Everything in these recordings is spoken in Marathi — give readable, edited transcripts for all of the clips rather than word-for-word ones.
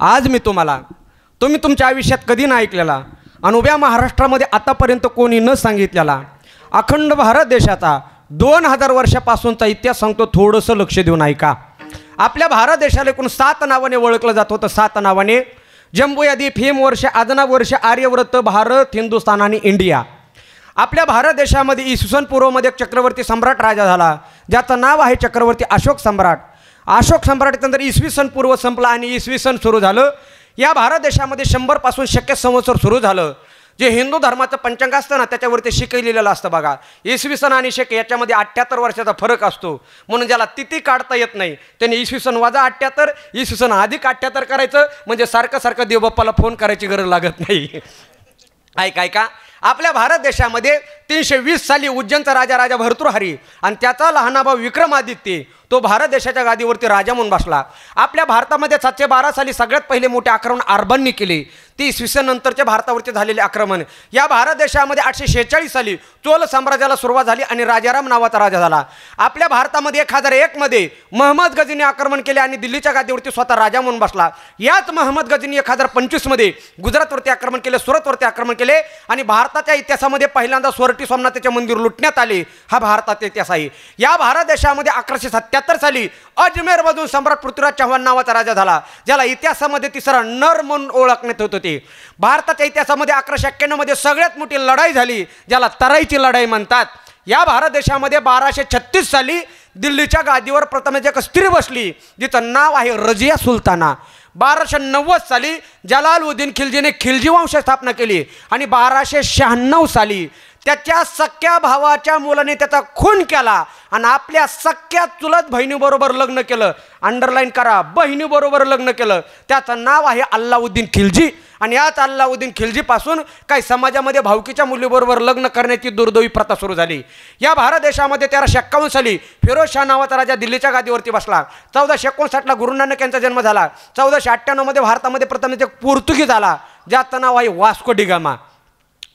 आज मी तुम्ही तुमच्या आयुष्यात कधी नाही ऐकलेला आणि उभ्या महाराष्ट्रामध्ये आतापर्यंत कोणी न सांगितलेला अखंड भारत देशाचा 2000 वर्षापासूनचा इतिहास सांगतो. थोडंसं लक्ष देऊन ऐका. आपल्या भारत देशाला एकूण 7 नावाने ओळखलं जात होतं. 7 नावाने: जम्बूद्वीप, हिमवर्ष, आदनाब वर्ष, आर्यव्रत, भारत, हिंदुस्थान आणि इंडिया. आपल्या भारत देशामध्ये इसवी सन पूर्वमध्ये एक चक्रवर्ती सम्राट राजा झाला ज्याचं नाव आहे चक्रवर्ती अशोक सम्राट. अशोक सम्राटानंतर इसवी सन पूर्व संपला आणि इसवी सन सुरू झालं. या भारत देशामध्ये 100 पासून शक्य संवत्सर सुरू झालं. जे हिंदू धर्माचं पंचांग असतं ना त्याच्यावरती शिकलेलं असतं बघा. इसवी सन आणि शके याच्यामध्ये 78 वर्षाचा फरक असतो म्हणून ज्याला तिथी काढता येत नाही त्यांनी इसवी सन वजा 78 इसवी सन अधिक 78 करायचं म्हणजे सारखं सारखं देवबाप्पाला फोन करायची गरज लागत नाही. ऐका आपल्या भारत देशामध्ये 320 साली उज्जैनचा राजा भर्तृहरी आणि त्याचा लहाना भाऊ विक्रमादित्य तो भारत देशाच्या गादीवरती राजा म्हणून बसला. आपल्या भारतामध्ये 712 साली सगळ्यात पहिले मोठे आक्रमण अरबांनी केले. ती इसवी सन नंतरच्या भारतावरती झालेले आक्रमण. या भारत देशामध्ये 846 साली चोल साम्राज्याला सुरुवात झाली आणि राजाराम नावाचा राजा झाला. आपल्या भारतामध्ये 1001 मध्ये महम्मद गझनीने आक्रमण केले आणि दिल्लीच्या गादीवरती स्वतः राजा म्हणून बसला. याच महम्मद गझनीने 1025 मध्ये गुजरातवरती आक्रमण केले, सुरतवरती आक्रमण केले आणि भारताच्या इतिहासामध्ये पहिल्यांदा सोरठी सोमनाथाचे मंदिर लुटण्यात आले. हा भारताचा इतिहास आहे. या भारत देशामध्ये 1177 साली अजमेरमधून सम्राट पृथ्वीराज चव्हाण नावाचा राजा झाला ज्याला इतिहासामध्ये तिसरा नर म्हणून ओळखण्यात होत होते. भारताच्या इतिहासामध्ये 1191 मध्ये सगळ्यात मोठी लढाई झाली ज्याला तराईची लढाई म्हणतात. या भारत देशामध्ये 1236 साली दिल्लीच्या गादीवर प्रथम एक स्त्री बसली जिचं नाव आहे रजिया सुलताना. 1290 साली जलालुद्दीन खिलजीने खिलजी वंश स्थापना केली आणि 1296 साली त्याच्या सख्या भावाच्या मुलाने त्याचा खून केला आणि आपल्या सख्या चुलत बहिणीबरोबर लग्न केलं. अंडरलाईन करा, बहिणीबरोबर लग्न केलं. त्याचं नाव आहे अल्लाउद्दीन खिलजी आणि याच अल्लाउद्दीन खिलजीपासून काही समाजामध्ये भावकीच्या मुलीबरोबर लग्न करण्याची दुर्दैवी प्रथा सुरू झाली. या भारत देशामध्ये 1351 साली फिरोजशाह नावाचा राजा दिल्लीच्या गादीवरती बसला. 1459 गुरु नानक यांचा जन्म झाला. 1498 मध्ये भारतामध्ये प्रथम एक पोर्तुगीज आला ज्याचं नाव आहे वास्को डी गामा.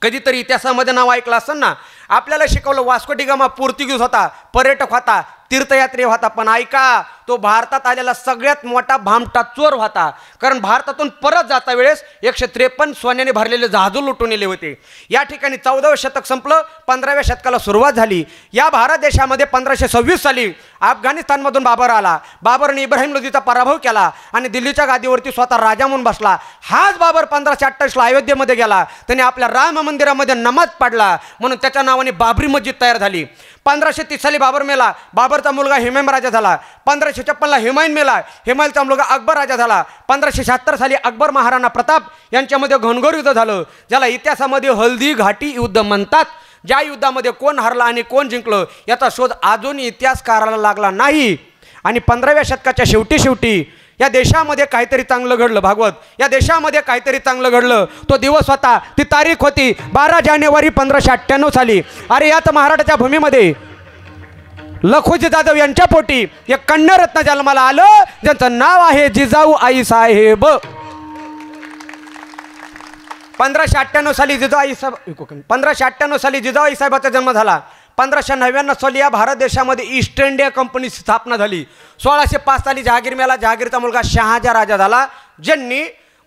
कधीतरी इतिहासामध्ये नाव ऐकलं असेल ना. आपल्याला शिकवलं वास्को डी गामा पोर्तुगीज होता, पर्यटक होता, तीर्थयात्री होता. पण ऐका तो भारतात आलेला सगळ्यात मोठा भामटा चोर होता. कारण भारतातून परत जाता वेळेस 153 सोन्याने भरलेले जहाज लुटून नेले होते. या ठिकाणी 14वे शतक संपलं, 15व्या शतकाला सुरुवात झाली. या भारत देशामध्ये 1526 साली अफगाणिस्तानमधून बाबर आला. बाबरने इब्राहिम लोधीचा पराभव केला आणि दिल्लीच्या गादीवरती स्वतः राजा म्हणून बसला. हाच बाबर 1528ला अयोध्येमध्ये गेला. त्याने आपल्या राम मंदिरामध्ये नमाज पाडला म्हणून त्याच्या नावाने बाबरी मस्जिद तयार झाली. 1530 साली बाबर मेला. बाबरचा मुलगा हिमायम राजा झाला. 1556ला हुमायून मेला. हुमायूनचा मुलगा अकबर राजा झाला. 1576 साली अकबर महाराणा प्रताप यांच्यामध्ये घनघोर युद्ध झालं ज्याला इतिहासामध्ये हल्दी घाटी युद्ध म्हणतात. ज्या युद्धामध्ये कोण हरला आणि कोण जिंकलं याचा शोध अजून इतिहासकाराला लागला नाही. आणि 15व्या शतकाच्या शेवटी या देशामध्ये काहीतरी चांगलं घडलं. भागवत, या देशामध्ये काहीतरी चांगलं घडलं. तो दिवस होता, ती तारीख होती 12 जानेवारी 1598 साली. अरे याच महाराष्ट्राच्या भूमीमध्ये लखुजी जाधव यांच्या पोटी एक कन्यारत्न जन्माला आलं ज्यांचं नाव आहे जिजाऊ आई साहेब. 1598 साली जिजाऊ आई साहेबाचा जन्म झाला. 1599 साली या भारत देशामध्ये ईस्ट इंडिया कंपनी स्थापना झाली. 1605 साली जहागीर मेला. जहागीरचा मुलगा शहाजहा राजा झाला ज्यांनी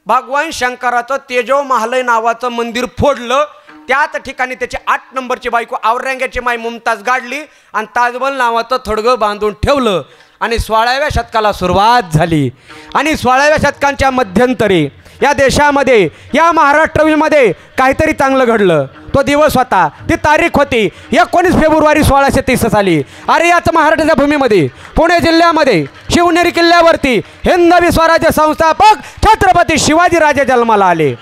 भगवान शंकराचं तेजो महालय नावाचं मंदिर फोडलं. त्याच ठिकाणी त्याची 8 नंबरची बायको औरंगजेबाची माई मुमताज गाडली आणि ताजमहल नावाचं थडगं बांधून ठेवलं आणि 16व्या शतकाला सुरुवात झाली. आणि 16व्या शतकांच्या मध्यंतरी या देशामध्ये, या महाराष्ट्रामध्ये काहीतरी चांगलं घडलं. तो दिवस होता, ती तारीख होती 19 फेब्रुवारी 1630 साली. अरे याच महाराष्ट्राच्या भूमीमध्ये पुणे जिल्ह्यामध्ये शिवनेरी किल्ल्यावरती हिंदवी स्वराज्य संस्थापक छत्रपती शिवाजीराजे जन्माला आले.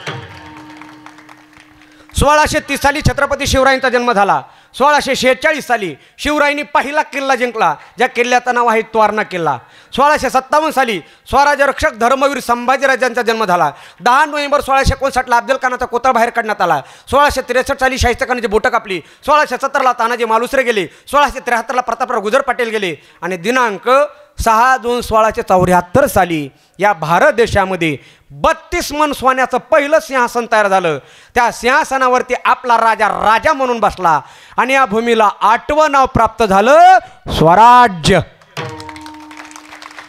1630 साली छत्रपती शिवरायांचा जन्म झाला. 1646 साली शिवरायांनी पहिला किल्ला जिंकला ज्या किल्ल्याचं नाव आहे तोरणा किल्ला. 1657 साली स्वराज्य रक्षक धर्मवीर संभाजीराजांचा जन्म झाला. 10 नोव्हेंबर 1659ला अफजल खानाचा कोतळ बाहेर काढण्यात आला. 1663 साली शाहिस्ते खानाची बोटं कापली. 1670ला तानाजी मालुसरे गेले. 1673ला प्रतापराव गुजर पाटील गेले आणि दिनांक 6 जून 1674 साली या भारत देशामध्ये 32 मन सोन्याचं पहिलं सिंहासन तयार झालं. त्या सिंहासनावरती आपला राजा म्हणून बसला आणि या भूमीला 8वं नाव प्राप्त झालं स्वराज्य.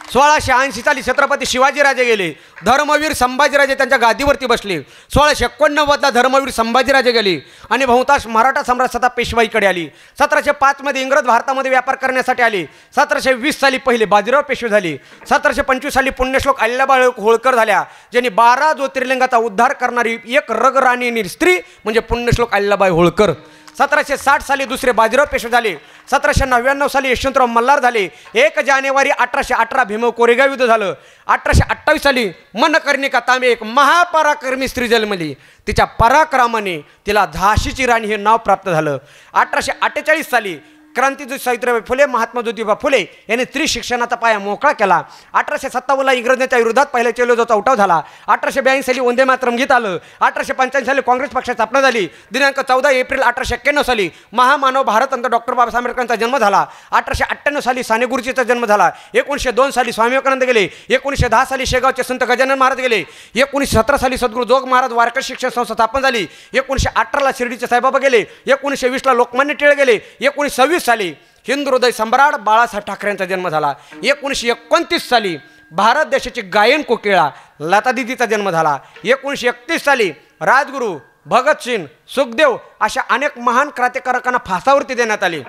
1680 साली छत्रपती शिवाजीराजे गेले, धर्मवीर संभाजीराजे त्यांच्या गादीवरती बसले. 1689ला धर्मवीर संभाजीराजे गेले आणि बहुतांश मराठा सम्राट सत्ता पेशवाईकडे आली. 1705 मध्ये इंग्रज भारतामध्ये व्यापार करण्यासाठी आले. 1720 साली पहिले बाजीराव पेशवे झाले. 1725 साली पुण्यश्लोक अहिल्याबाई होळकर झाल्या, ज्यांनी 12 ज्योतिर्लिंगाचा उद्धार करणारी एक रगराणी स्त्री म्हणजे पुण्यश्लोक अहिल्याबाई होळकर. 1760 साली दुसरे बाजीराव पेशवे झाले. 1799 साली यशवंतराव मल्हार झाले. 1 जानेवारी 1818 भीमराव कोरेगाव युद्ध झालं. 1828 साली मनकर्णिका तांबे एक महापराक्रमी स्त्री जन्मली. तिच्या पराक्रमाने तिला झाशीची राणी हे नाव प्राप्त झालं. 1848 साली क्रांतीज्योती सावित्रीबाई फुले, महात्मा ज्योतिबा फुले यांनी स्त्री शिक्षणाचा पाया मोकळा केला. 1857ला इंग्रजांच्या विरोधात पहिल्या चलोजाचा उठाव झाला. 1882 साली वंदे मातरम गीत आलं. 1885 साली काँग्रेस पक्षाची स्थापना झाली. दिनांक 14 एप्रिल 1891 साली महामानव भारतरत्न डॉक्टर बाबासाहेब आंबेडकरांचा जन्म झाला. 1898 साली साने गुरुजीचा जन्म झाला. 1902 साली स्वामी विवेकानंद गेले. 1910 साली शेगावचे संत गजानन महाराज गेले. 1917 साली सद्गुरू जोग महाराज वारकरी शिक्षण संस्था स्थापन झाली. 1918ला शिर्डीचे साईबाबा गेले. 1920ला लोकमान्य टिळक गेले. 1926 साली हिंदू हृदय सम्राट बाळासाहेब ठाकरेंचा जन्म झाला. 1929 साली भारत देशाची गायन कोकिळा लता दीदीचा जन्म झाला. 1931 साली राजगुरू भगतसिंग, सुखदेव अशा अनेक महान क्रांतिकारकांना फासावरती देण्यात आली.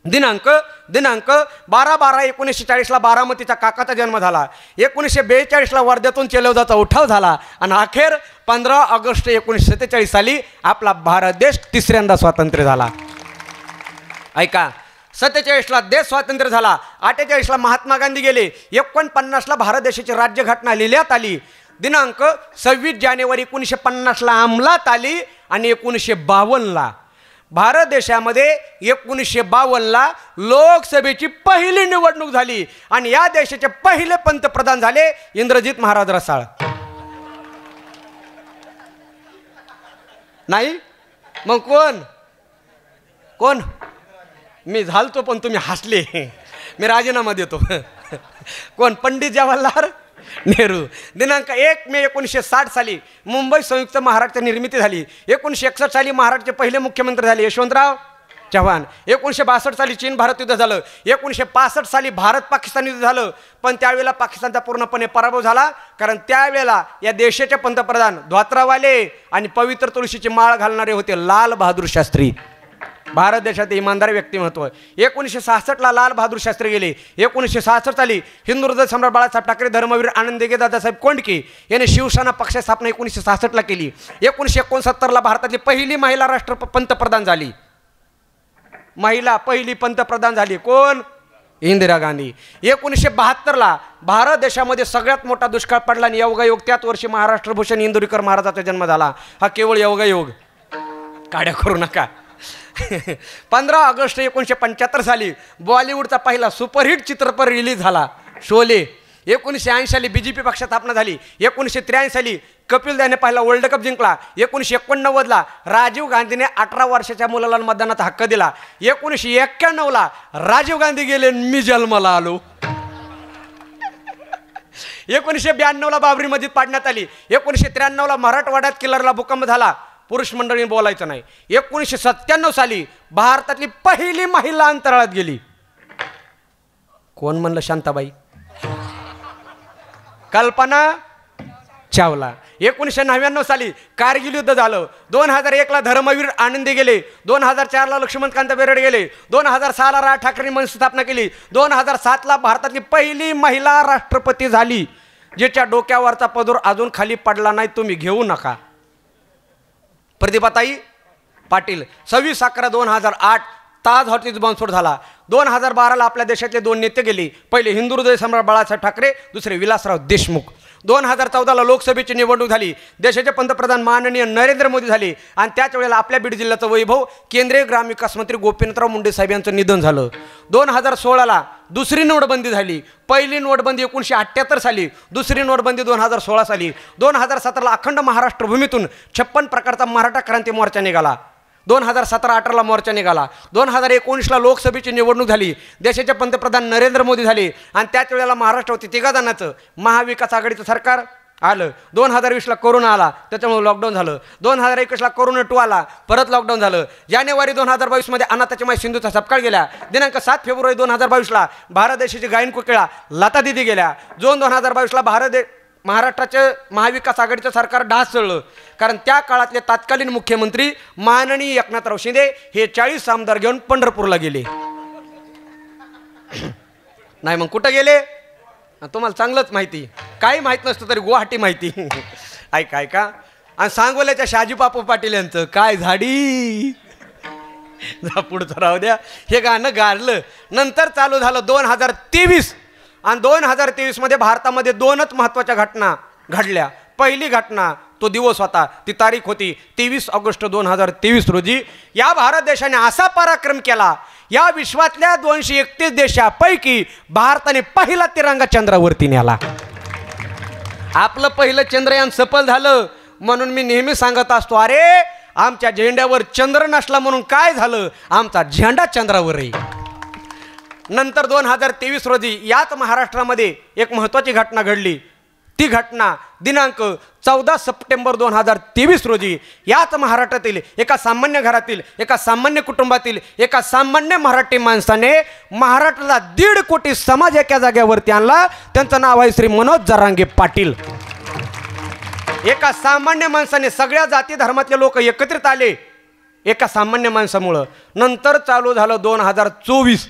दिनांक 12/12/1940ला बारामतीच्या काकाचा जन्म झाला. 1942ला वर्ध्यातून चलोजाचा उठाव झाला आणि अखेर 15 ऑगस्ट 1947 साली आपला भारत देश तिसऱ्यांदा स्वातंत्र्य झाला. ऐका, 47ला देश स्वातंत्र्य झाला. 48ला महात्मा गांधी गेले. 49ला भारत देशाची राज्यघटना लिहिण्यात आली. दिनांक 26 जानेवारी 1950ला अंमलात आली आणि 1952ला भारत देशामध्ये 1952ला लोकसभेची पहिली निवडणूक झाली आणि या देशाचे पहिले पंतप्रधान झाले इंद्रजित महाराज रसाळ. नाही मग कोण मी झालतो पण तुम्ही हसले. मी राजीनामा देतो. कोण? पंडित जवाहरलाल नेहरू. दिनांक 1 मे 1960 साली मुंबई संयुक्त महाराष्ट्राची निर्मिती झाली. 1961 साली महाराष्ट्राचे पहिले मुख्यमंत्री झाले यशवंतराव चव्हाण. 1962 साली चीन भारत युद्ध झालं. 1965 साली भारत पाकिस्तान युद्ध झालं, पण त्यावेळेला पाकिस्तानचा पूर्णपणे पराभव झाला, कारण त्यावेळेला या देशाचे पंतप्रधान धोत्रावाले आणि पवित्र तुळशीची माळ घालणारे होते लाल बहादूर शास्त्री. भारत देशात इमानदार व्यक्तिमत्व. 1966ला लाल बहादूर शास्त्री गेले. 1966 साली हिंदू हृदय सम्राट बाळासाहेब ठाकरे, धर्मवीर आनंदगे दादासाहेब कोंडके यांनी शिवसेना पक्ष स्थापना 1966ला केली. 1969ला भारतातली पहिली महिला पंतप्रधान झाली. पहिली पंतप्रधान झाली कोण? इंदिरा गांधी. 1972ला भारत देशामध्ये सगळ्यात मोठा दुष्काळ पडला आणि योगायोग त्याच वर्षी महाराष्ट्रभूषण इंदुरीकर महाराजाचा जन्म झाला. हा केवळ योगायोग, काड्या करू नका. 15 ऑगस्ट 1975 साली बॉलिवूडचा पहिला सुपरहिट चित्रपट रिलीज झाला, शोले. 1980 साली BJP पक्षात स्थापना झाली. 1983 साली कपिल देवने पहिला वर्ल्ड कप जिंकला. 1989ला राजीव गांधीने 18 वर्षाच्या मुलाला मतदानाचा हक्क दिला. 1991ला राजीव गांधी गेले, मी जन्माला आलो. 1992ला बाबरी मस्जिद पाडण्यात आली. 1993ला मराठवाड्यात किल्लारला भूकंप झाला, पुरुष मंडळीने बोलायचं नाही. 1997 साली भारतातली पहिली महिला अंतराळात गेली. कोण म्हणलं? शांताबाई, कल्पना चावला. 1999 साली कारगिल युद्ध झालं. 2001ला धर्मवीर आनंदी गेले. 2004ला लक्ष्मणकांत बेर्डे गेले. 2006ला राज ठाकरेंनी मनसे स्थापना केली. 2007ला भारतातली पहिली महिला राष्ट्रपती झाली, जिच्या डोक्यावरचा पदर अजून खाली पडला नाही, तुम्ही घेऊ नका. प्रतिभाताई पाटील. 26/11/2008 ताज हॉटेल बॉम्बस्फोट झाला. 2012ला आपल्या देशातले 2 नेते गेले. पहिले हिंदू हृदय सम्राट बाळासाहेब ठाकरे, दुसरे विलासराव देशमुख. 2014ला लोकसभेची निवडणूक झाली. देशाचे पंतप्रधान माननीय नरेंद्र मोदी झाले आणि त्याच वेळेला आपल्या बीड जिल्ह्याचं वैभव केंद्रीय ग्रामविकास मंत्री गोपीनाथराव मुंडे साहेब यांचं निधन झालं. 2016ला दुसरी नोटबंदी झाली. पहिली नोटबंदी 1978 साली, दुसरी नोटबंदी 2016 साली. 2017ला अखंड महाराष्ट्र भूमीतून 56 प्रकारचा मराठा क्रांती मोर्चा निघाला. 2017-18ला मोर्चा निघाला. 2019ला लोकसभेची निवडणूक झाली. देशाचे पंतप्रधान नरेंद्र मोदी झाले आणि त्याच वेळेला महाराष्ट्रावरती 3 जणांचं महाविकास आघाडीचं सरकार आलं. 2020ला कोरोना आला, त्याच्यामुळे लॉकडाऊन झालं. 2021ला कोरोना 2 आला, परत लॉकडाऊन झालं. जानेवारी 2022मध्ये अनाथाची माय सिंधूचा सपकाळ गेल्या. दिनांक 7 फेब्रुवारी 2022ला भारत देशाची गायन कोकिळा लता दिदी गेल्या. जून 2022ला महाराष्ट्राचे महाविकास आघाडीचं सरकार ढासळलं, कारण त्या काळातले तत्कालीन मुख्यमंत्री माननीय एकनाथराव शिंदे हे 40 आमदार घेऊन पंढरपूरला गेले. नाही मग कुठं गेले तुम्हाला चांगलंच माहिती, काही माहीत नसतं तरी गुवाहाटी माहिती. ऐका आणि सांगोल्याच्या शाजी बापू पाटील यांचं काय झाडी पुढचं राहू द्या. हे गाणं गारलं. नंतर चालू झालं 2023 आणि 2023मध्ये भारतामध्ये 2च महत्त्वाच्या घटना घडल्या. पहिली घटना तो दिवस होता, ती तारीख होती 23 ऑगस्ट 2023 रोजी. या भारत देशाने असा पराक्रम केला, या विश्वातल्या 231 देशापैकी भारताने पहिला तिरंगा चंद्रावरती नेला. आपलं पहिलं चंद्रयान सफल झालं. म्हणून मी नेहमी सांगत असतो, अरे आमच्या झेंड्यावर चंद्र नसला म्हणून काय झालं, आमचा झेंडा चंद्रावर आहे. नंतर 2023 रोजी याच महाराष्ट्रामध्ये एक महत्त्वाची घटना घडली. ती घटना दिनांक 14 सप्टेंबर 2023 रोजी याच महाराष्ट्रातील एका सामान्य घरातील, एका सामान्य कुटुंबातील, एका सामान्य मराठी माणसाने महाराष्ट्राला 1.5 कोटी समाज एका जाग्यावरती आणला. त्यांचं नाव आहे श्री मनोज जरांगे पाटील. एका सामान्य माणसाने सगळ्या जाती धर्मातले लोक एकत्रित आले एका सामान्य माणसामुळं. नंतर चालू झालं 2024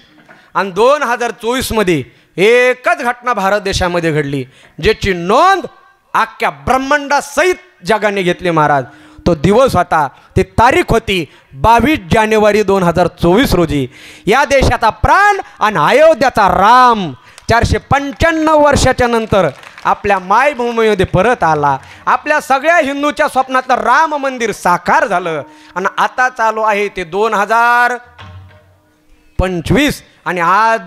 आणि 2024मध्ये एकच घटना भारत देशामध्ये घडली, ज्याची नोंद अख्ख्या ब्रह्मांडासहित जगाने घेतली महाराज. तो दिवस होता, ती तारीख होती 22 जानेवारी 2024 रोजी. या देशाचा प्राण आणि अयोध्याचा राम 495 वर्षाच्या नंतर आपल्या मायभूमीमध्ये परत आला. आपल्या सगळ्या हिंदूच्या स्वप्नातलं राम मंदिर साकार झालं. आणि आता चालू आहे ते 2025 आणि आज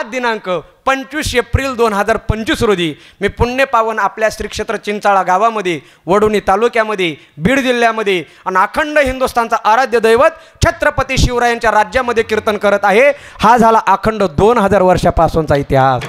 दिनांक 25 एप्रिल 2025 रोजी मी पुण्यपावन आपल्या श्री क्षेत्र चिंचाळा गावामध्ये, वडुणी तालुक्यामध्ये, बीड जिल्ह्यामध्ये आणि अखंड हिंदुस्थानचा आराध्य दैवत छत्रपती शिवरायांच्या राज्यामध्ये कीर्तन करत आहे. हा झाला अखंड 2000 वर्षापासूनचा इतिहास.